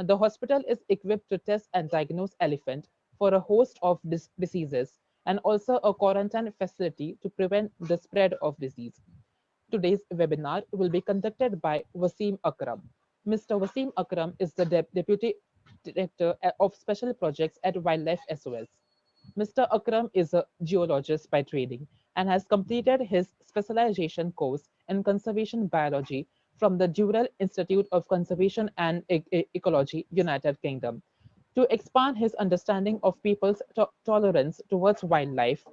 The hospital is equipped to test and diagnose elephant for a host of diseases and also a quarantine facility to prevent the spread of disease. Today's webinar will be conducted by Wasim Akram. Mr. Wasim Akram is the Deputy Director of Special Projects at Wildlife SOS. Mr. Akram is a geologist by training and has completed his specialization course in conservation biology from the Dural Institute of Conservation and Ecology, United Kingdom. To expand his understanding of people's tolerance towards wildlife,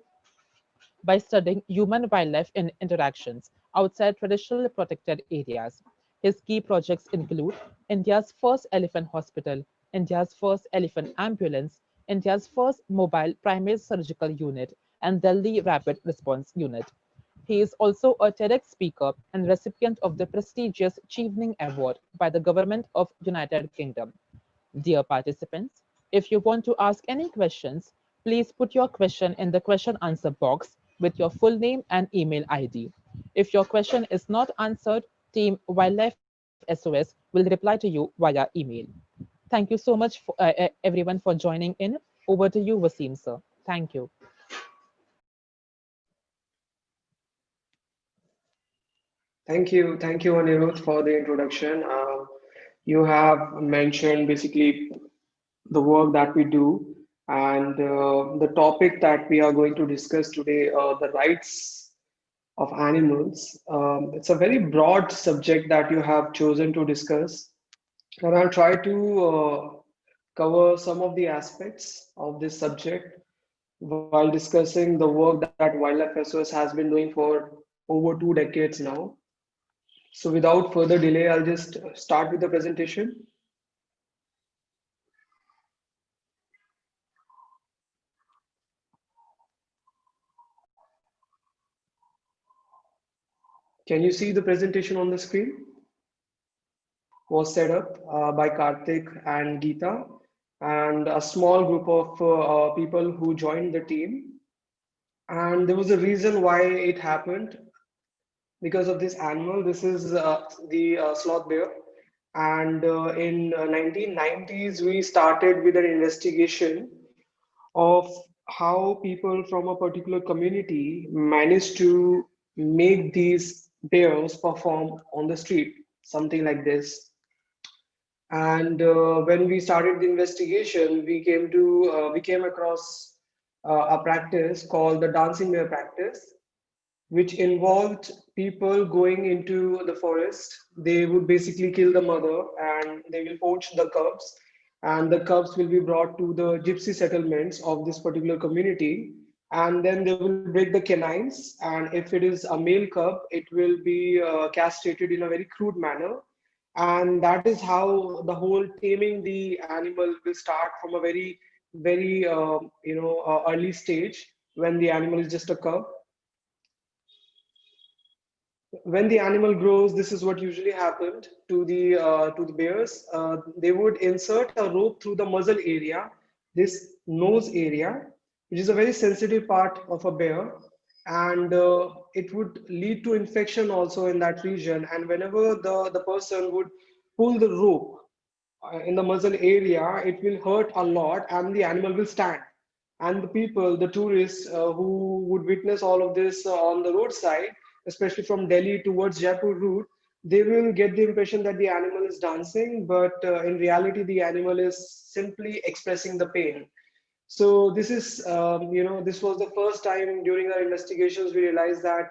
by studying human-wildlife interactions outside traditional protected areas. His key projects include India's first elephant hospital, India's first elephant ambulance, India's first mobile primate surgical unit, and Delhi Rapid Response Unit. He is also a TEDx speaker and recipient of the prestigious Chevening Award by the Government of United Kingdom. Dear participants, if you want to ask any questions, please put your question in the question answer box with your full name and email ID. If your question is not answered, Team Wildlife SOS will reply to you via email. Thank you so much for everyone for joining in. Over to you, Wasim sir. Thank you. Thank you, Anirudh, for the introduction. You have mentioned basically the work that we do and the topic that we are going to discuss today, the rights of animals. It's a very broad subject that you have chosen to discuss, and I'll try to cover some of the aspects of this subject while discussing the work that Wildlife SOS has been doing for over 2 decades now. So without further delay, I'll just start with the presentation. Can you see the presentation on the screen? Was set up by Karthik and Geeta and a small group of people who joined the team. And there was a reason why it happened because of this animal. This is the sloth bear. And in 1990s, we started with an investigation of how people from a particular community managed to make these bears perform on the street, something like this. And when we started the investigation, we came across a practice called the dancing bear practice, which involved people going into the forest. They would basically kill the mother and they will poach the cubs, and the cubs will be brought to the gypsy settlements of this particular community. And then they will break the canines. And if it is a male cub, it will be castrated in a very crude manner. And that is how the whole taming the animal will start from a very early stage when the animal is just a cub. When the animal grows, this is what usually happened to the bears. They would insert a rope through the muzzle area, this nose area, which is a very sensitive part of a bear. And it would lead to infection also in that region. And whenever the person would pull the rope in the muzzle area, it will hurt a lot and the animal will stand. And the people, the tourists who would witness all of this on the roadside, especially from Delhi towards Jaipur route, they will get the impression that the animal is dancing, but in reality, the animal is simply expressing the pain. So this is, this was the first time during our investigations we realized that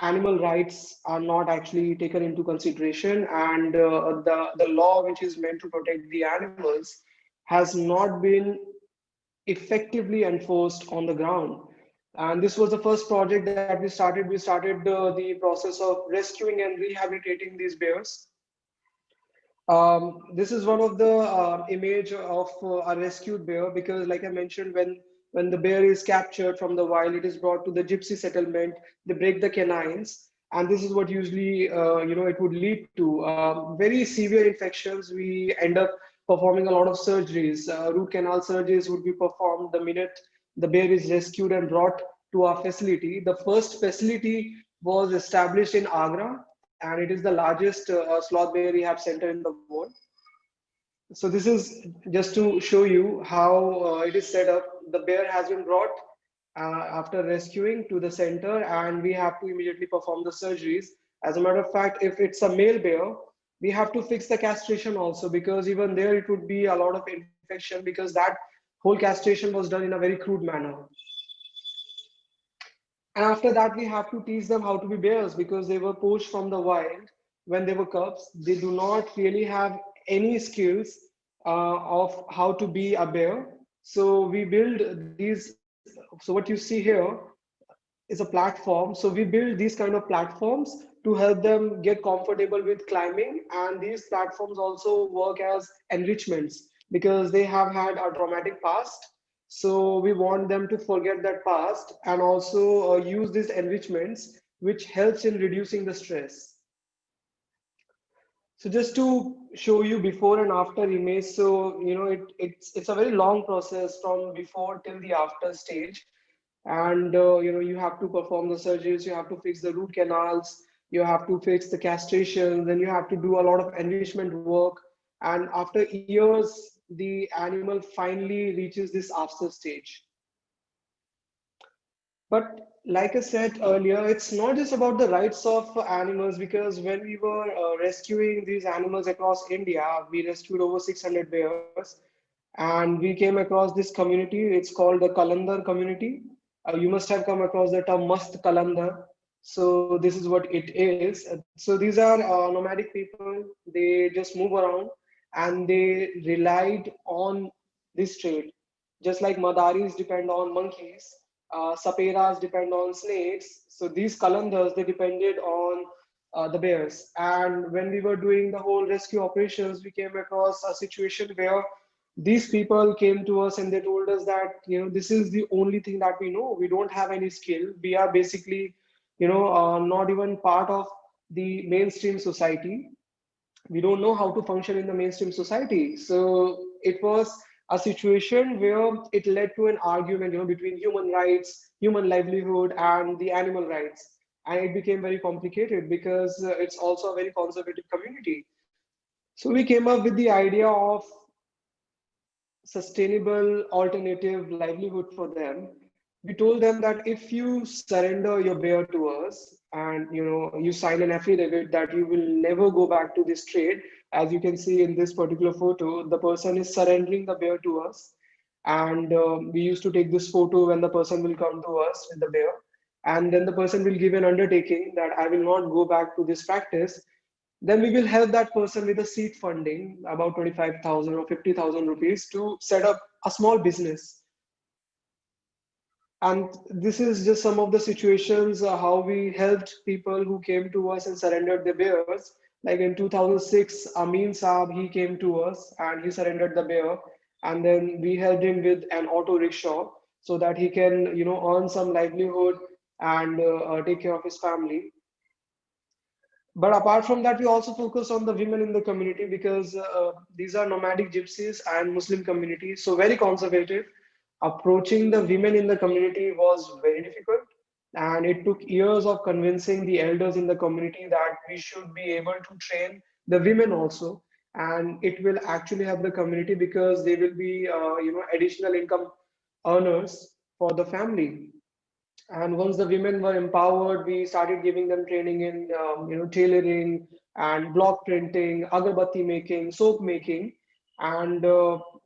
animal rights are not actually taken into consideration, and the law which is meant to protect the animals has not been effectively enforced on the ground. And this was the first project that we started. We started the process of rescuing and rehabilitating these bears. This is one of the image of a rescued bear, because like I mentioned, when the bear is captured from the wild, it is brought to the gypsy settlement. They break the canines, and this is what usually it would lead to very severe infections. We end up performing a lot of surgeries. Root canal surgeries would be performed the minute the bear is rescued and brought to our facility. The first facility was established in Agra, and it is the largest sloth bear rehab center in the world. So this is just to show you how it is set up. The bear has been brought after rescuing to the center, and we have to immediately perform the surgeries. As a matter of fact, if it's a male bear, we have to fix the castration also, because even there it would be a lot of infection, because that whole castration was done in a very crude manner. And after that, we have to teach them how to be bears, because they were poached from the wild when they were cubs. They do not really have any skills of how to be a bear. So we build these. So what you see here is a platform. So we build these kind of platforms to help them get comfortable with climbing. And these platforms also work as enrichments, because they have had a traumatic past. So we want them to forget that past, and also use these enrichments, which helps in reducing the stress. So just to show you before and after image, so it's a very long process from before till the after stage. And you have to perform the surgeries, you have to fix the root canals, you have to fix the castration, then you have to do a lot of enrichment work. And after years, the animal finally reaches this after stage. But like I said earlier, it's not just about the rights of animals, because when we were rescuing these animals across India, we rescued over 600 bears, and we came across this community. It's called the Kalandar community. You must have come across the term Mast Kalandar. So this is what it is. So these are nomadic people. They just move around, and they relied on this trade. Just like Madaris depend on monkeys, Saperas depend on snakes. So these Kalandars, they depended on the bears. And when we were doing the whole rescue operations, we came across a situation where these people came to us and they told us that, this is the only thing that we know. We don't have any skill. We are basically, not even part of the mainstream society. We don't know how to function in the mainstream society. So it was a situation where it led to an argument, between human rights, human livelihood, and the animal rights. And it became very complicated, because it's also a very conservative community. So we came up with the idea of sustainable alternative livelihood for them. We told them that if you surrender your bear to us, and you sign an affidavit that you will never go back to this trade. As you can see in this particular photo, the person is surrendering the bear to us. And we used to take this photo when the person will come to us with the bear, and then the person will give an undertaking that I will not go back to this practice. Then we will help that person with a seed funding, about 25,000 or 50,000 rupees, to set up a small business. And this is just some of the situations how we helped people who came to us and surrendered their bears. Like in 2006, Amin Saab, he came to us and he surrendered the bear. And then we helped him with an auto rickshaw, so that he can, earn some livelihood and take care of his family. But apart from that, we also focus on the women in the community, because these are nomadic gypsies and Muslim communities, so very conservative. Approaching the women in the community was very difficult, and it took years of convincing the elders in the community that we should be able to train the women also, and it will actually help the community, because they will be, additional income earners for the family. And once the women were empowered, we started giving them training in tailoring and block printing, agarbatti making, soap making. And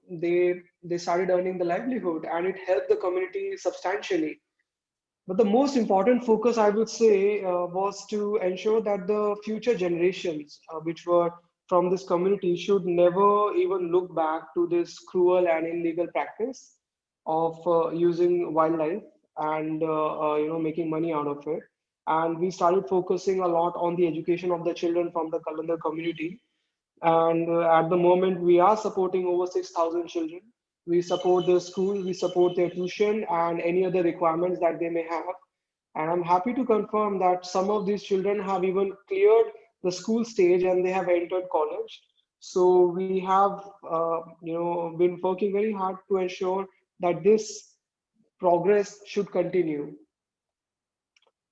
they started earning the livelihood, and it helped the community substantially. But the most important focus, I would say, was to ensure that the future generations, which were from this community, should never even look back to this cruel and illegal practice of using wildlife and making money out of it. And we started focusing a lot on the education of the children from the Kalandar community. And at the moment, we are supporting over 6,000 children. We support their school, we support their tuition, and any other requirements that they may have. And I'm happy to confirm that some of these children have even cleared the school stage and they have entered college. So we have, been working very hard to ensure that this progress should continue.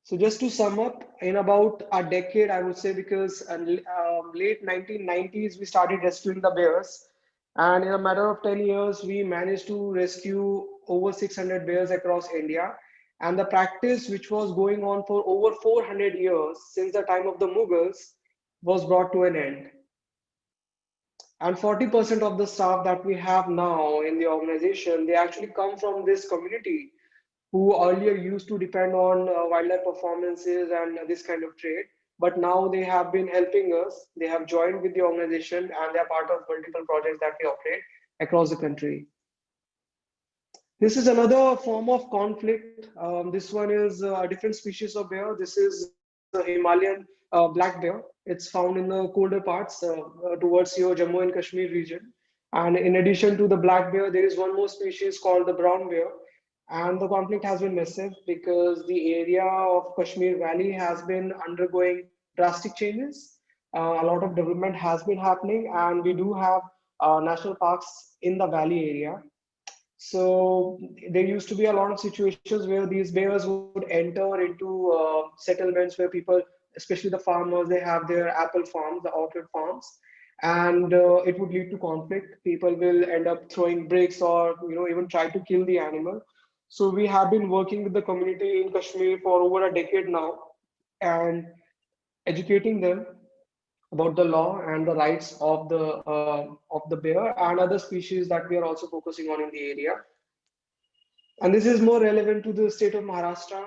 So just to sum up, in about a decade, I would say, because late 1990s we started rescuing the bears, And in a matter of 10 years, we managed to rescue over 600 bears across India. And the practice, which was going on for over 400 years since the time of the Mughals, was brought to an end. And 40% of the staff that we have now in the organization, they actually come from this community who earlier used to depend on wildlife performances and this kind of trade. But now they have been helping us. They have joined with the organization and they are part of multiple projects that we operate across the country. This is another form of conflict. This one is a different species of bear. This is a Himalayan black bear. It's found in the colder parts towards your Jammu and Kashmir region. And in addition to the black bear, there is one more species called the brown bear. And the conflict has been massive because the area of Kashmir Valley has been undergoing drastic changes. A lot of development has been happening, and we do have national parks in the valley area. So there used to be a lot of situations where these bears would enter into settlements where people, especially the farmers, they have their apple farms, the orchard farms, and it would lead to conflict. People will end up throwing bricks or even try to kill the animal. So we have been working with the community in Kashmir for over a decade now, and educating them about the law and the rights of the bear and other species that we are also focusing on in the area. And this is more relevant to the state of Maharashtra.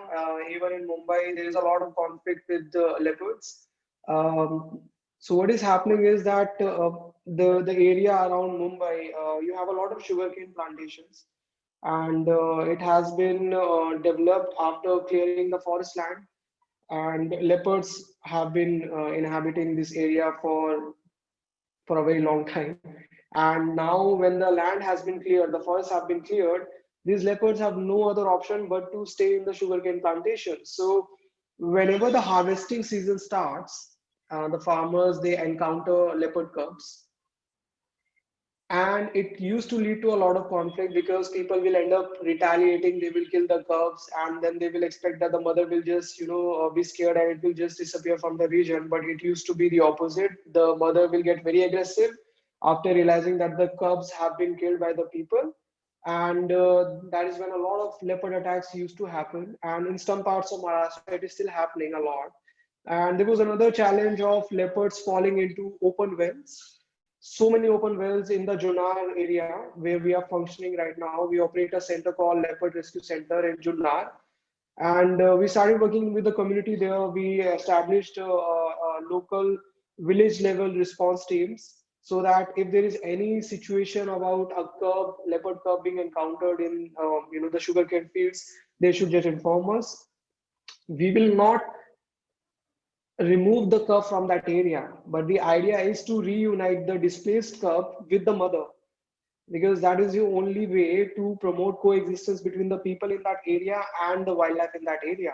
Even in Mumbai, there is a lot of conflict with the leopards. So what is happening is that the area around Mumbai, you have a lot of sugarcane plantations, and it has been developed after clearing the forest land. And leopards have been inhabiting this area for a very long time. And now, when the land has been cleared, the forests have been cleared, these leopards have no other option but to stay in the sugarcane plantation. So, whenever the harvesting season starts, the farmers they encounter leopard cubs, and it used to lead to a lot of conflict because people will end up retaliating. They will kill the cubs, and then they will expect that the mother will just be scared and it will just disappear from the region. But it used to be the opposite. The mother will get very aggressive after realizing that the cubs have been killed by the people. And that is when a lot of leopard attacks used to happen, and in some parts of Maharashtra it is still happening a lot. And there was another challenge of leopards falling into open wells. So many open wells in the Junnar area where we are functioning right now. We operate a center called Leopard Rescue Center in Junnar. And we started working with the community there. We established local village level response teams so that if there is any situation about a cub, leopard cub being encountered in the sugarcane fields, they should just inform us. We will not remove the cub from that area. But the idea is to reunite the displaced cub with the mother, because that is the only way to promote coexistence between the people in that area and the wildlife in that area.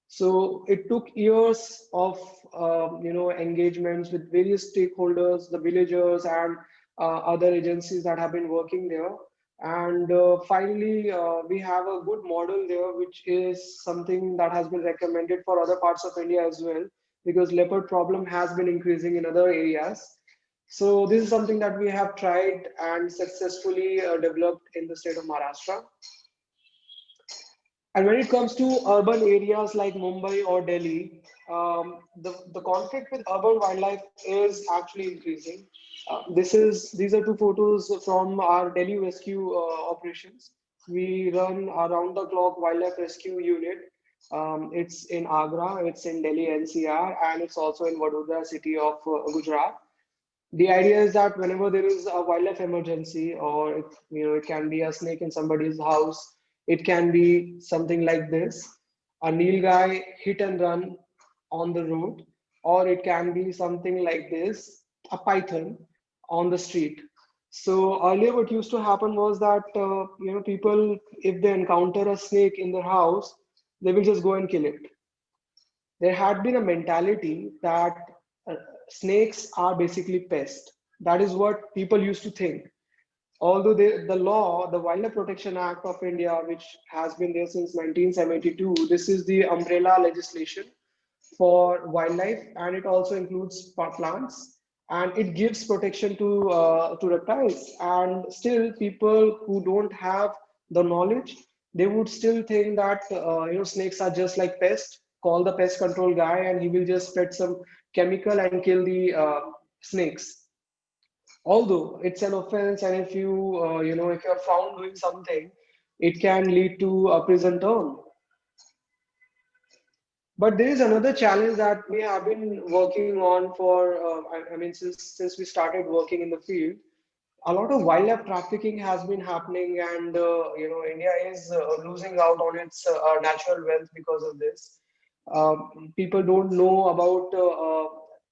So it took years of engagements with various stakeholders, the villagers, and other agencies that have been working there. And finally, we have a good model there, which is something that has been recommended for other parts of India as well, because leopard problem has been increasing in other areas. So this is something that we have tried and successfully developed in the state of Maharashtra. And when it comes to urban areas like Mumbai or Delhi, the conflict with urban wildlife is actually increasing. These are two photos from our Delhi rescue operations. We run around the clock wildlife rescue unit. It's in Agra, it's in Delhi NCR, and it's also in Vadodara city of Gujarat. The idea is that whenever there is a wildlife emergency, or it can be a snake in somebody's house, it can be something like this: a nilgai hit and run on the road, or it can be something like this: a python on the street. So earlier what used to happen was that people, if they encounter a snake in their house, they will just go and kill it. There had been a mentality that uh, snakes are basically pests. That is what people used to think. Although the law, the Wildlife Protection Act of India, which has been there since 1972, this is the umbrella legislation for wildlife, and it also includes plants. and it gives protection to reptiles. And still, people who don't have the knowledge, they would still think that snakes are just like pests. Call the pest control guy, and he will just spread some chemical and kill the snakes. Although it's an offense, and if if you're found doing something, it can lead to a prison term. But there is another challenge that we have been working on for, I mean, since we started working in the field. A lot of wildlife trafficking has been happening, and India is losing out on its natural wealth because of this. People don't know about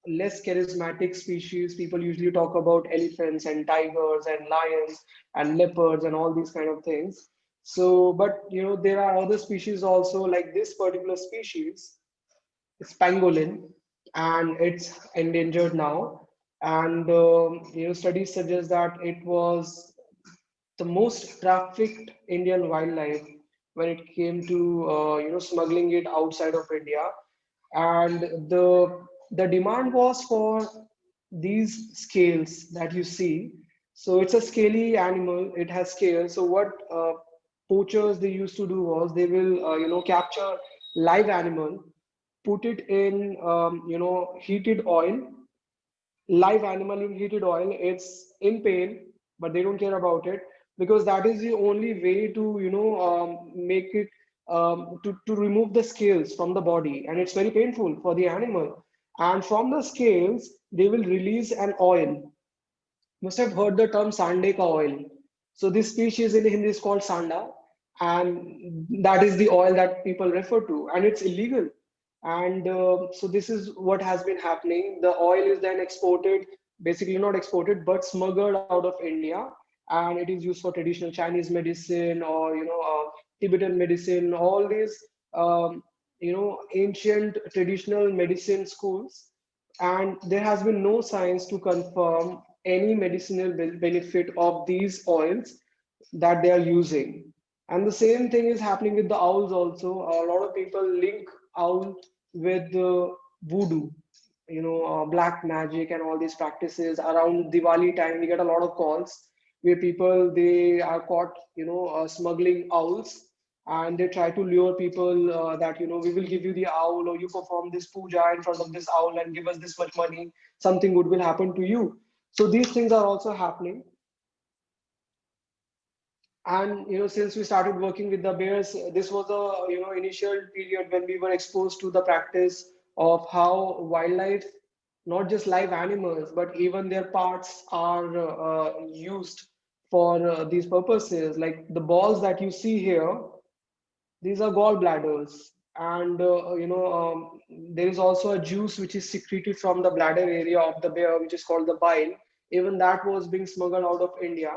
less charismatic species. People usually talk about elephants and tigers and lions and leopards and all these kind of things. So, but there are other species also, like this particular species. It's pangolin, and it's endangered now. And studies suggest that it was the most trafficked Indian wildlife when it came to smuggling it outside of India. And the demand was for these scales that you see. So it's a scaly animal. It has scales. So what poachers they used to do was they will capture live animal, put it in heated oil, live animal in heated oil. It's in pain, but they don't care about it, because that is the only way to make it to remove the scales from the body, and it's very painful for the animal. And from the scales they will release an oil. Must have heard the term sande ka oil. So this species in Hindi is called sanda, and that is the oil that people refer to, and it's illegal. And so this is what has been happening. The oil is then exported, basically not exported, but smuggled out of India, and it is used for traditional Chinese medicine, or Tibetan medicine, all these ancient traditional medicine schools. And there has been no science to confirm any medicinal benefit of these oils that they are using. And the same thing is happening with the owls also. A lot of people link owl with voodoo, black magic and all these practices. Around Diwali time, we get a lot of calls where people they are caught, smuggling owls, and they try to lure people that we will give you the owl, or you perform this puja in front of this owl and give us this much money, something good will happen to you. So these things are also happening. And since we started working with the bears, this was a initial period when we were exposed to the practice of how wildlife, not just live animals, but even their parts are used for these purposes. Like the balls that you see here, these are gallbladders. And there is also a juice which is secreted from the bladder area of the bear, which is called the bile. Even that was being smuggled out of India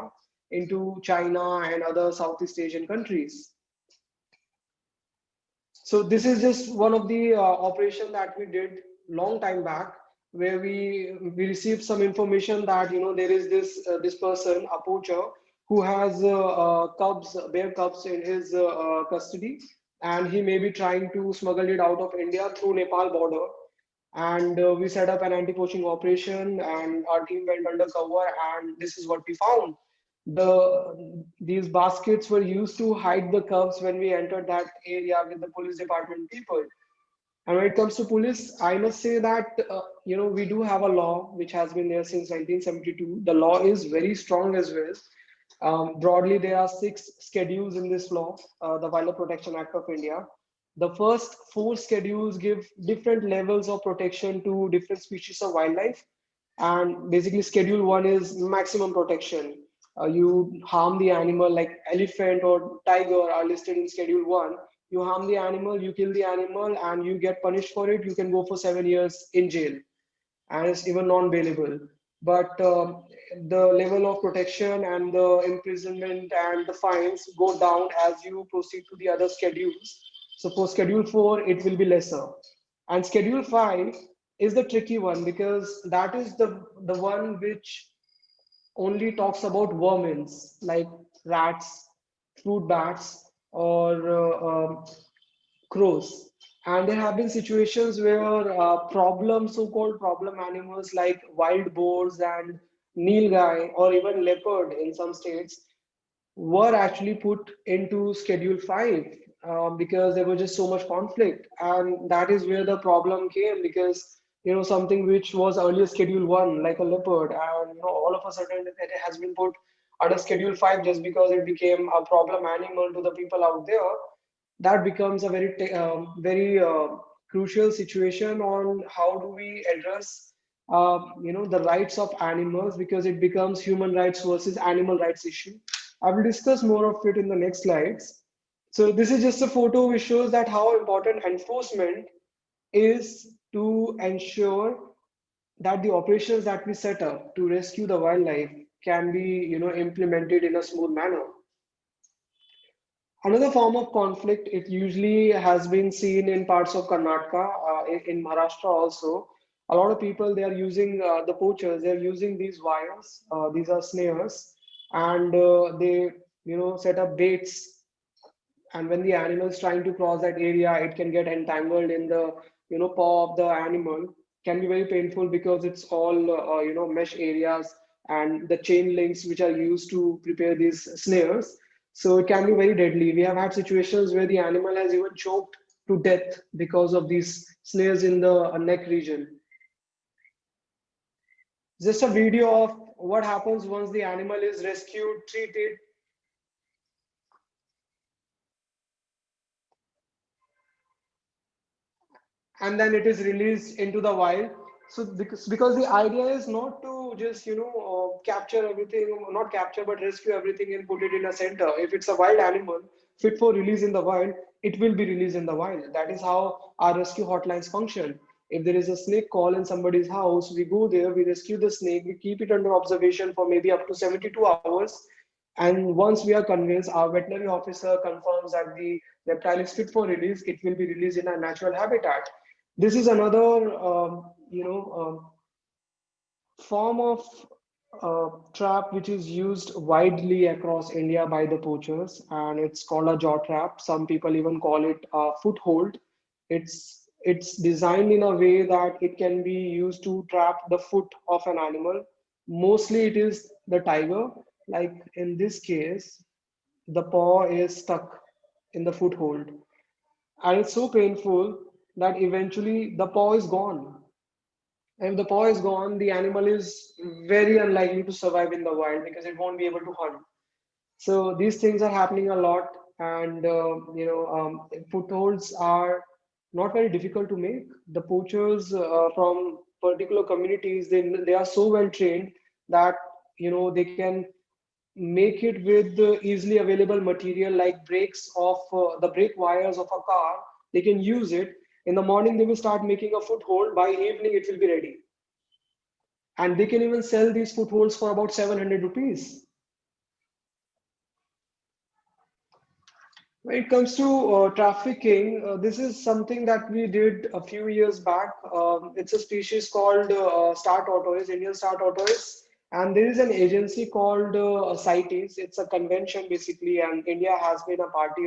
into China and other Southeast Asian countries. So this is just one of the operation that we did long time back, where we received some information that there is this person, a poacher, who has cubs, bear cubs in his custody, and he may be trying to smuggle it out of India through Nepal border. And we set up an anti-poaching operation, and our team went undercover, and this is what we found. These baskets were used to hide the cubs when we entered that area with the police department people. And when it comes to police, I must say that we do have a law which has been there since 1972. The law is very strong as well. Broadly, there are 6 schedules in this law, the Wildlife Protection Act of India. The first 4 schedules give different levels of protection to different species of wildlife. And basically, Schedule 1 is maximum protection. You harm the animal, like elephant or tiger are listed in Schedule 1. You harm the animal, you kill the animal, and you get punished for it. You can go for 7 years in jail, and it's even non-bailable. But the level of protection and the imprisonment and the fines go down as you proceed to the other schedules. So for Schedule 4, it will be lesser. And Schedule 5 is the tricky one, because that is the one which only talks about vermins like rats, fruit bats, or crows. And there have been situations where so-called problem animals like wild boars and nilgai or even leopard in some states were actually put into Schedule 5 because there was just so much conflict. And that is where the problem came because, something which was earlier Schedule 1, like a leopard, and, all of a sudden it has been put under Schedule 5 just because it became a problem animal to the people out there. That becomes a very crucial situation on how do we address the rights of animals, because it becomes human rights versus animal rights issue. I will discuss more of it in the next slides. So this is just a photo which shows that how important enforcement is to ensure that the operations that we set up to rescue the wildlife can be implemented in a smooth manner. Another form of conflict, it usually has been seen in parts of Karnataka, in Maharashtra also. A lot of people, they are using the poachers, they are using these wires, these are snares, and they, set up baits. And when the animal is trying to cross that area, it can get entangled in the, paw of the animal. Can be very painful because it's all, mesh areas and the chain links which are used to prepare these snares. So it can be very deadly. We have had situations where the animal has even choked to death because of these snares in the neck region. Just a video of what happens once the animal is rescued, treated, and then it is released into the wild. So because the idea is not to just capture everything, not capture but rescue everything and put it in a center. If it's a wild animal fit for release in the wild, it will be released in the wild. That is how our rescue hotlines function. If there is a snake call in somebody's house, we go there, we rescue the snake, we keep it under observation for maybe up to 72 hours, and once we are convinced, our veterinary officer confirms that the reptile is fit for release, it will be released in a natural habitat. This is another, form of trap which is used widely across India by the poachers, and it's called a jaw trap. Some people even call it a foothold. It's designed in a way that it can be used to trap the foot of an animal. Mostly it is the tiger. Like in this case, the paw is stuck in the foothold, and it's so painful that eventually the paw is gone. If the paw is gone, the animal is very unlikely to survive in the wild because it won't be able to hunt. So these things are happening a lot, and footholds are not very difficult to make. The poachers from particular communities, they are so well trained that they can make it with the easily available material like brakes of the brake wires of a car. They can use it. In the morning, they will start making a foothold. By evening, it will be ready, and they can even sell these footholds for about 700 rupees. When it comes to trafficking, this is something that we did a few years back. It's a species called star tortoise, Indian star tortoise, and there is an agency called CITES. It's a convention basically, and India has been a party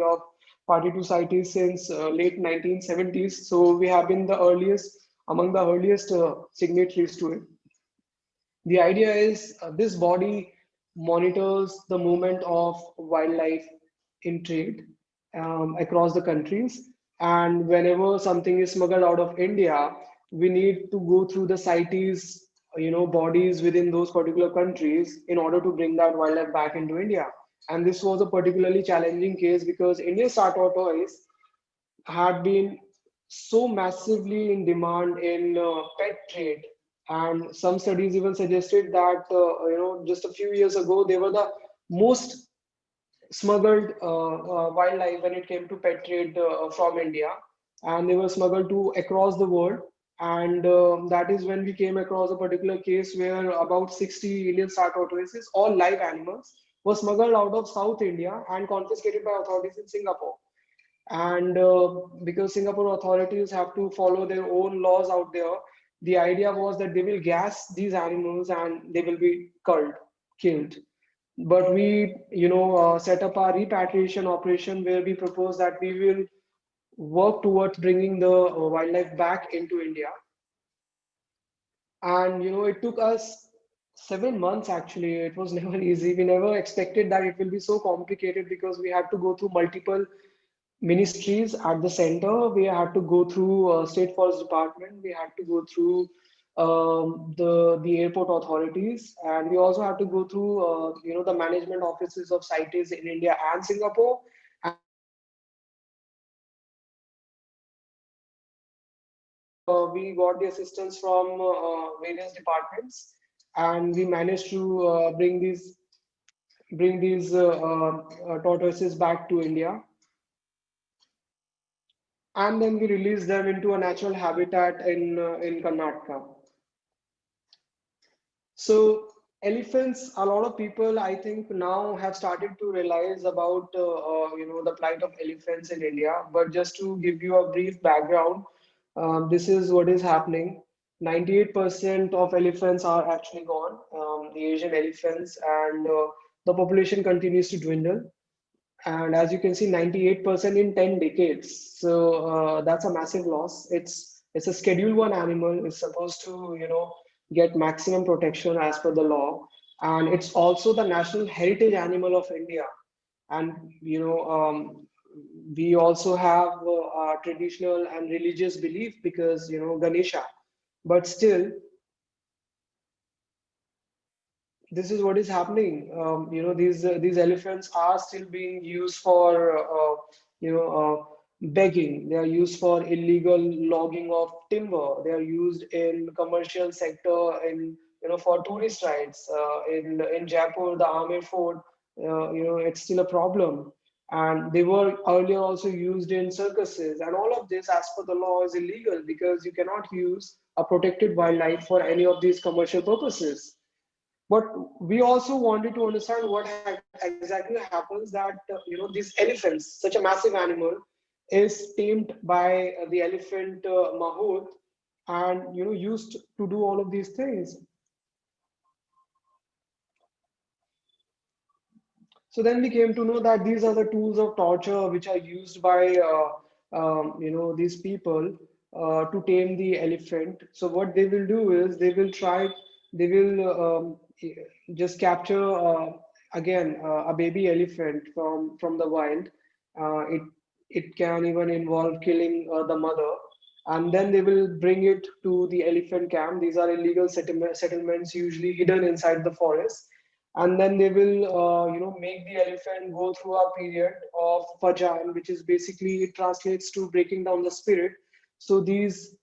to CITES since late 1970s. So we have been the earliest among the earliest signatories to it. The idea is this body monitors the movement of wildlife in trade across the countries. And whenever something is smuggled out of India, we need to go through the CITES, bodies within those particular countries in order to bring that wildlife back into India. And this was a particularly challenging case because Indian star tortoise had been so massively in demand in pet trade, and some studies even suggested that just a few years ago they were the most smuggled wildlife when it came to pet trade from India, and they were smuggled to across the world. And that is when we came across a particular case where about 60 Indian star tortoises, all live animals, were smuggled out of South India and confiscated by authorities in Singapore. And because Singapore authorities have to follow their own laws out there, the idea was that they will gas these animals and they will be culled, killed. But we, set up a repatriation operation where we propose that we will work towards bringing the wildlife back into India. And it took us 7 months actually. It was never easy. We never expected that it will be so complicated because we had to go through multiple ministries at the center. We had to go through State Forest Department. We had to go through the airport authorities, and we also had to go through the management offices of CITES in India and Singapore. We got the assistance from various departments, and we managed to bring these tortoises back to India, and then we released them into a natural habitat in Karnataka. So elephants, a lot of people I think now have started to realize about the plight of elephants in India. But just to give you a brief background, this is what is happening. 98% of elephants are actually gone, the Asian elephants, and the population continues to dwindle. And as you can see, 98% in 10 decades. So that's a massive loss. It's a Schedule 1 animal. It's supposed to, get maximum protection as per the law. And it's also the national heritage animal of India. And, we also have our traditional and religious belief because, Ganesha. But still, this is what is happening. These elephants are still being used for begging. They are used for illegal logging of timber. They are used in commercial sector in for tourist rides. In Jaipur, the Amer Fort, it's still a problem. And they were earlier also used in circuses. And all of this, as per the law, is illegal because you cannot use a protected wildlife for any of these commercial purposes. But we also wanted to understand what exactly happens that these elephants, such a massive animal, is tamed by the elephant mahout, and used to do all of these things. So then we came to know that these are the tools of torture which are used by these people to tame the elephant. So what they will do is they will just capture again a baby elephant from the wild. It can even involve killing the mother, and then they will bring it to the elephant camp. These are illegal settlements, usually hidden inside the forest, and then they will make the elephant go through a period of vajan, which is basically, it translates to breaking down the spirit. So these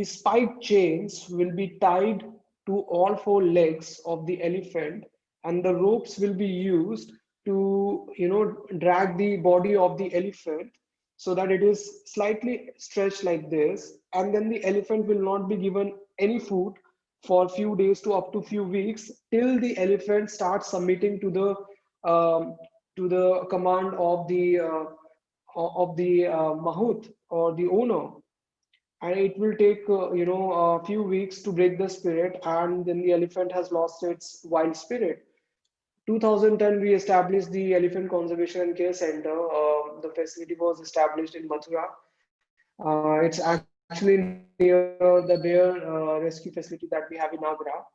spike chains will be tied to all four legs of the elephant, and the ropes will be used to drag the body of the elephant so that it is slightly stretched like this, and then the elephant will not be given any food for few days to up to few weeks, till the elephant starts submitting um, to the command of the mahout or the owner. And it will take a few weeks to break the spirit, and then the elephant has lost its wild spirit. 2010, we established the Elephant Conservation and Care Center. The facility was established in Mathura. It's actually near the bear rescue facility that we have in Agra.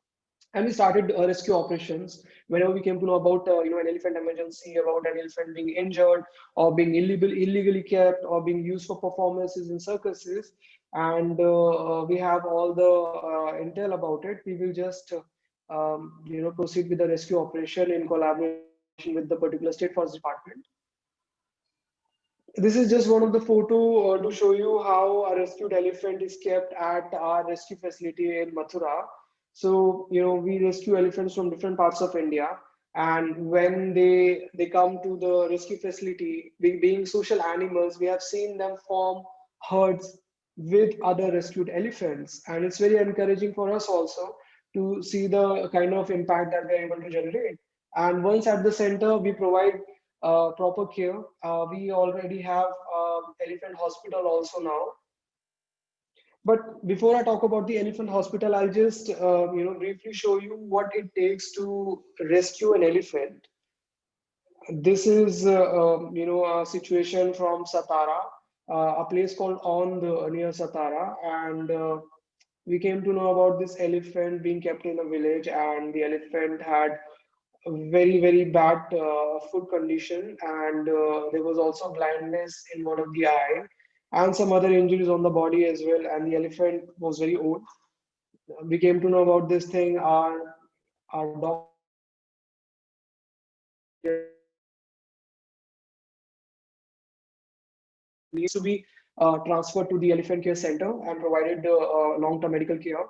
And we started rescue operations whenever we came to know about an elephant emergency, about an elephant being injured or being illegally kept or being used for performances in circuses. And we have all the intel about it. We will just proceed with the rescue operation in collaboration with the particular State Forest Department. This is just one of the photo to show you how a rescued elephant is kept at our rescue facility in Mathura. So, we rescue elephants from different parts of India. And when they come to the rescue facility, being social animals, we have seen them form herds with other rescued elephants. And it's very encouraging for us also to see the kind of impact that we're able to generate. And once at the center, we provide proper care. We already have elephant hospital also now. But before I talk about the elephant hospital, I'll just briefly show you what it takes to rescue an elephant. This is a situation from Satara. a place called On the near Satara, and we came to know about this elephant being kept in a village, and the elephant had a very bad food condition, and there was also blindness in one of the eye, and some other injuries on the body as well. And the elephant was very old. We came to know about this thing. Our doctor suggested that the elephant needs to be transferred to the elephant care center and provided long-term medical care.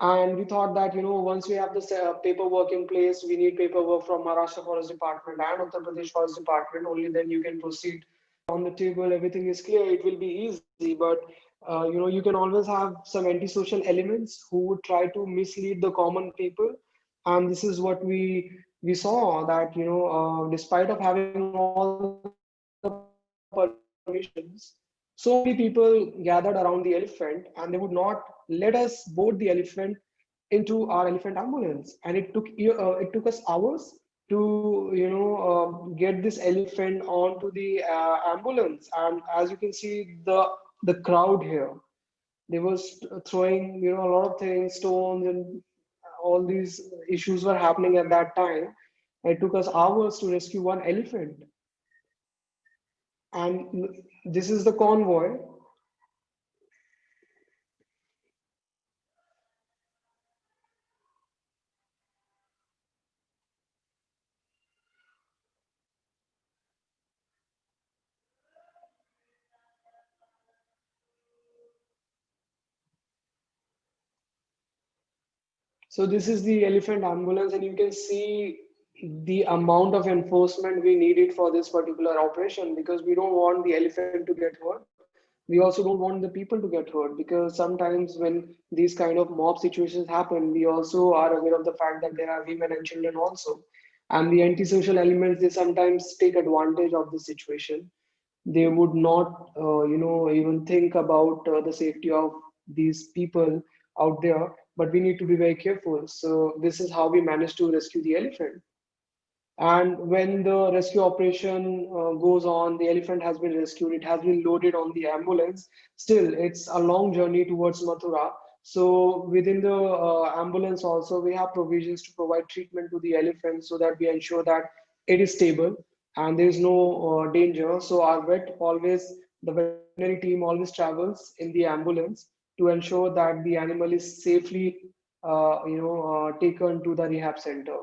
And we thought that, once we have this paperwork in place, we need paperwork from Maharashtra Forest Department and Uttar Pradesh Forest Department. Only then you can proceed. On the table, everything is clear. It will be easy, but you can always have some antisocial elements who would try to mislead the common people. And this is what we saw, that despite of having all the permissions, so many people gathered around the elephant, and they would not let us board the elephant into our elephant ambulance. And it took us hours to get this elephant onto the ambulance. And as you can see, the crowd here, they was throwing a lot of things, stones, and all these issues were happening at that time. It took us hours to rescue one elephant. And this is the convoy. So this is the elephant ambulance, and you can see the amount of enforcement we needed for this particular operation, because we don't want the elephant to get hurt. We also don't want the people to get hurt, because sometimes when these kind of mob situations happen, we also are aware of the fact that there are women and children also. And the antisocial elements, they sometimes take advantage of the situation. They would not even think about the safety of these people out there. But we need to be very careful. So this is how we managed to rescue the elephant. And when the rescue operation goes on, the elephant has been rescued, it has been loaded on the ambulance. Still, it's a long journey towards Mathura. So within the ambulance also, we have provisions to provide treatment to the elephant, so that we ensure that it is stable and there is no danger. So our vet always, the veterinary team always travels in the ambulance to ensure that the animal is safely taken to the rehab center.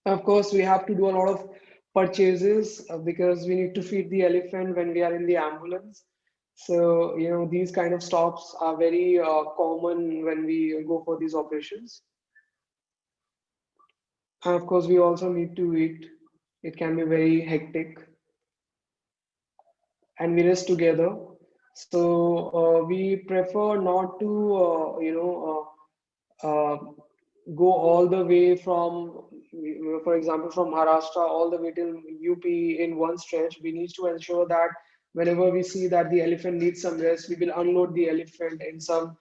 Of course, we have to do a lot of purchases because we need to feed the elephant when we are in the ambulance. So, these kind of stops are very common when we go for these operations. And of course, we also need to eat. It can be very hectic, and we rest together. So, we prefer not to, go all the way from, for example, from Maharashtra all the way till UP in one stretch. We need to ensure that whenever we see that the elephant needs some rest, we will unload the elephant in some,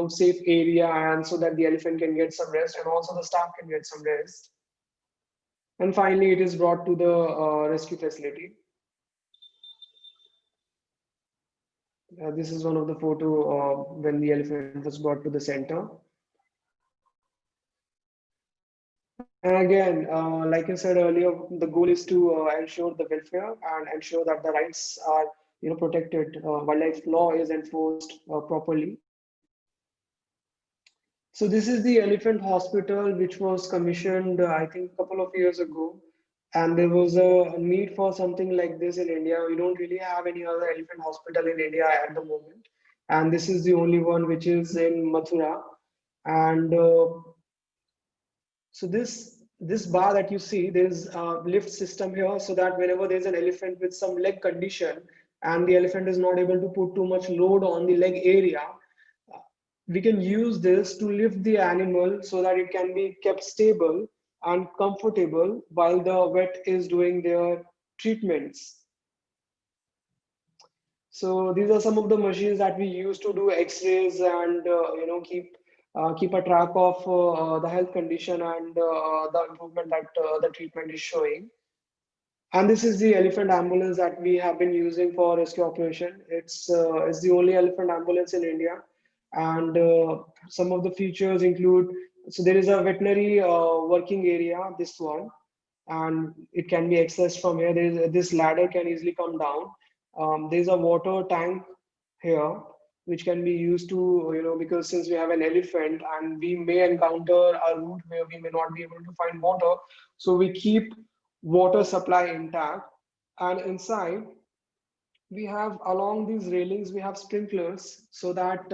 safe area, and so that the elephant can get some rest, and also the staff can get some rest. And finally, it is brought to the rescue facility. This is one of the photo when the elephant was brought to the center. And again, like I said earlier, the goal is to ensure the welfare and ensure that the rights are, protected. Wildlife law is enforced properly. So this is the elephant hospital, which was commissioned, I think, a couple of years ago. And there was a need for something like this in India. We don't really have any other elephant hospital in India at the moment. And this is the only one which is in Mathura. And so this bar that you see, there's a lift system here, so that whenever there's an elephant with some leg condition and the elephant is not able to put too much load on the leg area, we can use this to lift the animal so that it can be kept stable and comfortable while the vet is doing their treatments. So these are some of the machines that we use to do X-rays and keep a track of the health condition and the improvement that the treatment is showing. And this is the elephant ambulance that we have been using for rescue operation. It's the only elephant ambulance in India, and some of the features include, so there is a veterinary working area, this one, and it can be accessed from here. There is this ladder can easily come down. There's a water tank here which can be used to, because since we have an elephant and we may encounter a route where we may not be able to find water, so we keep water supply intact. And inside we have, along these railings, we have sprinklers, so that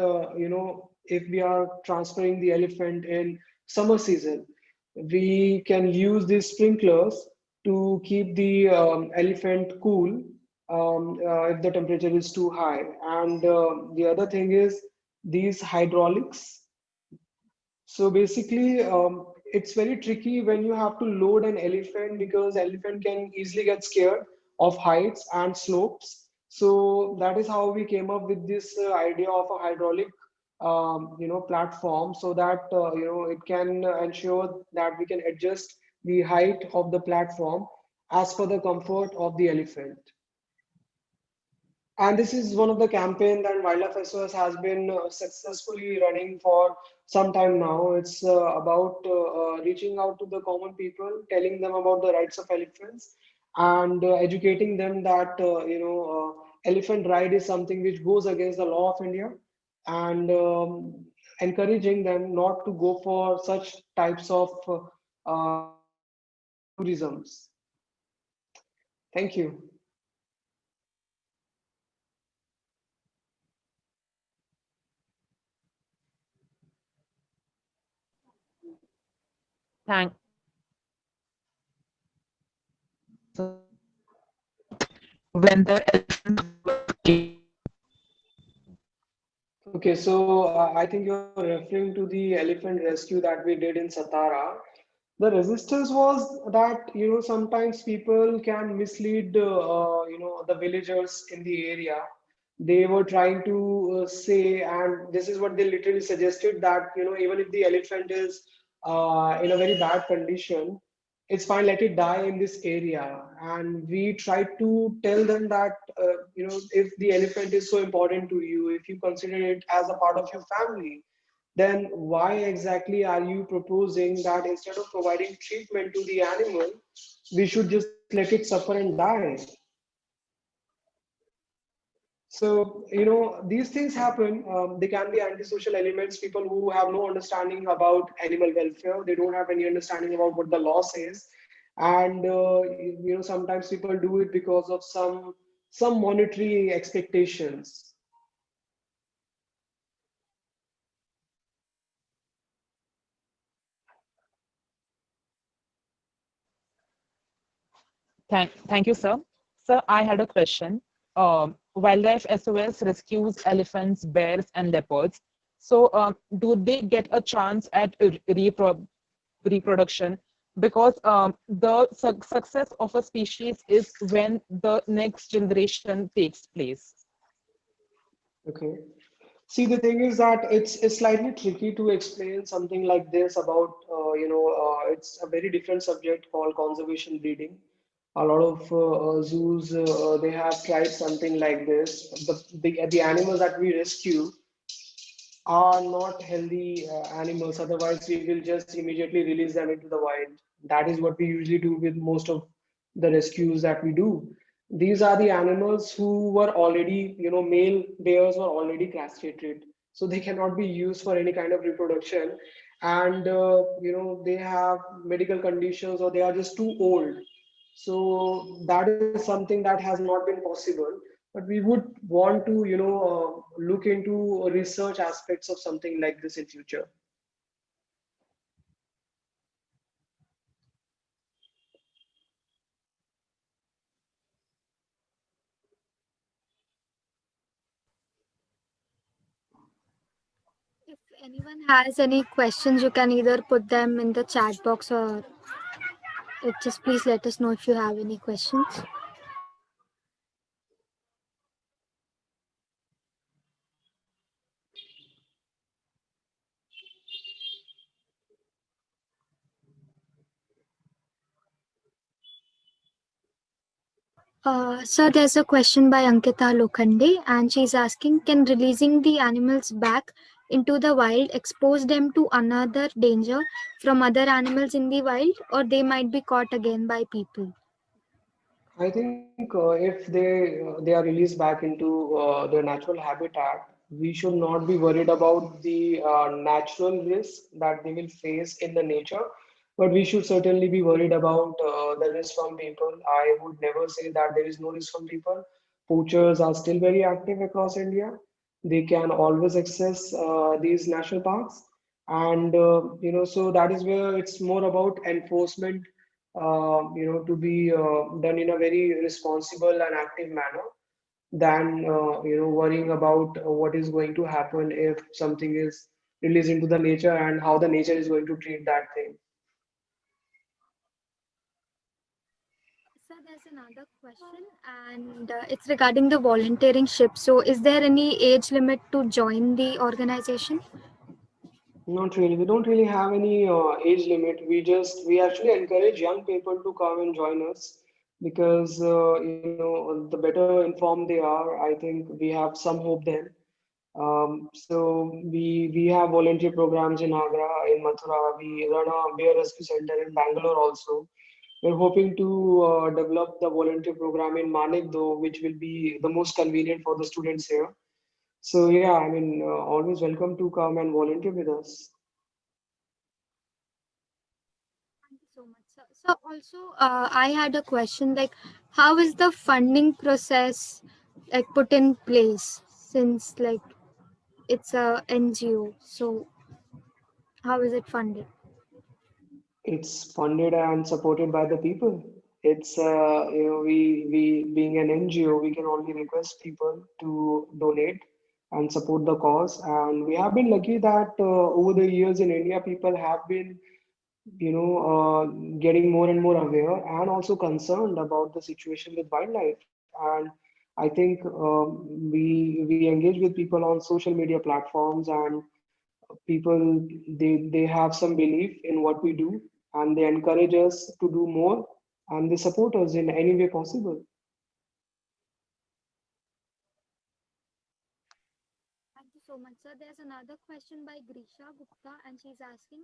if we are transferring the elephant in summer season, we can use these sprinklers to keep the elephant cool if the temperature is too high. And the other thing is these hydraulics. So basically, it's very tricky when you have to load an elephant, because elephant can easily get scared of heights and slopes. So that is how we came up with this idea of a hydraulic, platform, so that it can ensure that we can adjust the height of the platform as per the comfort of the elephant. And this is one of the campaign that Wildlife SOS has been successfully running for some time now. It's about reaching out to the common people, telling them about the rights of elephants, and educating them that elephant ride is something which goes against the law of India, and encouraging them not to go for such types of tourisms. Thank you. Thank when the elephant Okay, so I think you're referring to the elephant rescue that we did in Satara. The resistance was that, sometimes people can mislead, the villagers in the area. They were trying to say, and this is what they literally suggested, that, even if the elephant is in a very bad condition, it's fine, let it die in this area. And we tried to tell them that, if the elephant is so important to you, if you consider it as a part of your family, then why exactly are you proposing that instead of providing treatment to the animal, we should just let it suffer and die? So, these things happen. They can be antisocial elements, people who have no understanding about animal welfare. They don't have any understanding about what the law says. And, sometimes people do it because of some monetary expectations. thank you, sir. Sir, I had a question. Wildlife SOS rescues elephants, bears, and leopards. So, do they get a chance at reproduction? Because the success of a species is when the next generation takes place. Okay. See, the thing is that it's slightly tricky to explain something like this about, it's a very different subject called conservation breeding. A lot of zoos, they have tried something like this. The animals that we rescue are not healthy animals. Otherwise, we will just immediately release them into the wild. That is what we usually do with most of the rescues that we do. These are the animals who were already, male bears were already castrated, so they cannot be used for any kind of reproduction. And, they have medical conditions, or they are just too old. So that is something that has not been possible. But we would want to, look into research aspects of something like this in future. If anyone has any questions, you can either put them in the chat box or just please let us know if you have any questions. So there's a question by Ankita Lokhande, and she's asking, can releasing the animals back into the wild expose them to another danger from other animals in the wild, or they might be caught again by people? I think if they are released back into their natural habitat, we should not be worried about the natural risk that they will face in the nature, but we should certainly be worried about the risk from people. I would never say that there is no risk from people. Poachers are still very active across India. They can always access these national parks, and so that is where it's more about enforcement, to be done in a very responsible and active manner than worrying about what is going to happen if something is released into the nature and how the nature is going to treat that thing. So there's another question, and it's regarding the volunteering ship. So, is there any age limit to join the organization? Not really. We don't really have any age limit. We actually encourage young people to come and join us because the better informed they are, I think we have some hope then. So we have volunteer programs in Agra, in Mathura. We run a bear rescue center in Bangalore also. We're hoping to develop the volunteer program in Manik, though, which will be the most convenient for the students here. So yeah, I mean, always welcome to come and volunteer with us. Thank you so much, sir. So, also, I had a question like, how is the funding process like put in place since like it's a NGO? So, how is it funded? It's funded and supported by the people. It's we being an NGO, we can only request people to donate and support the cause. And we have been lucky that over the years in India, people have been getting more and more aware and also concerned about the situation with wildlife. And I think we engage with people on social media platforms, and people they have some belief in what we do, and they encourage us to do more, and they support us in any way possible. Thank you so much, sir. There's another question by Grisha Gupta, and she's asking,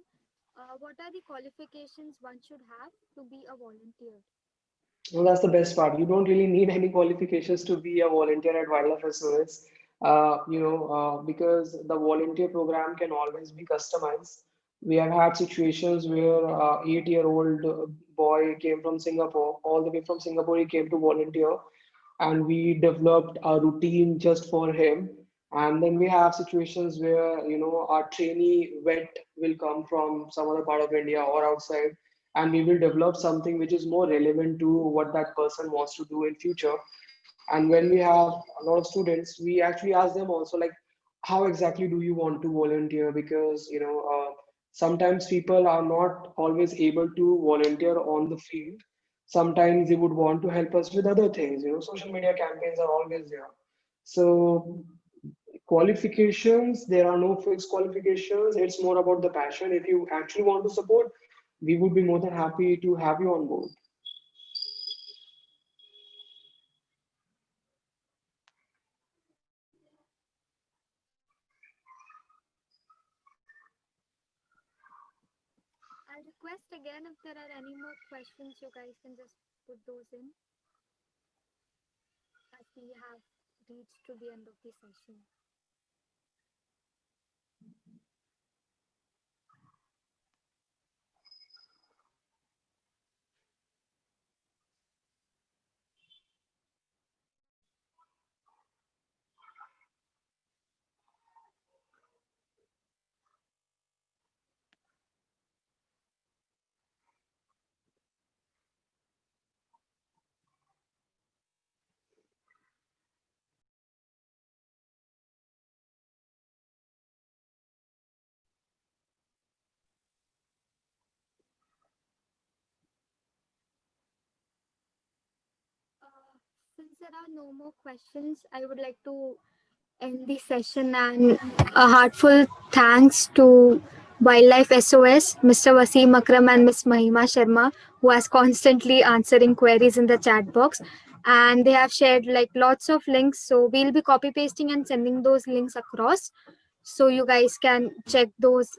what are the qualifications one should have to be a volunteer? Well, that's the best part. You don't really need any qualifications to be a volunteer at Wildlife SOS, because the volunteer program can always be customized. We have had situations where 8-year-old boy came from Singapore, all the way from Singapore, he came to volunteer, and we developed a routine just for him. And then we have situations where, our trainee vet will come from some other part of India or outside, and we will develop something which is more relevant to what that person wants to do in future. And when we have a lot of students, we actually ask them also, like, how exactly do you want to volunteer? Because sometimes people are not always able to volunteer on the field. Sometimes they would want to help us with other things. Social media campaigns are always there. So qualifications, there are no fixed qualifications. It's more about the passion. If you actually want to support, we would be more than happy to have you on board. I'll request again if there are any more questions, you guys can just put those in as we have reached to the end of the session. Since there are no more questions, I would like to end the session, and a heartful thanks to Wildlife SOS, Mr. Wasim Akram and Ms. Mahima Sharma, who has constantly answering queries in the chat box. and they have shared like lots of links. So we'll be copy pasting and sending those links across, so you guys can check those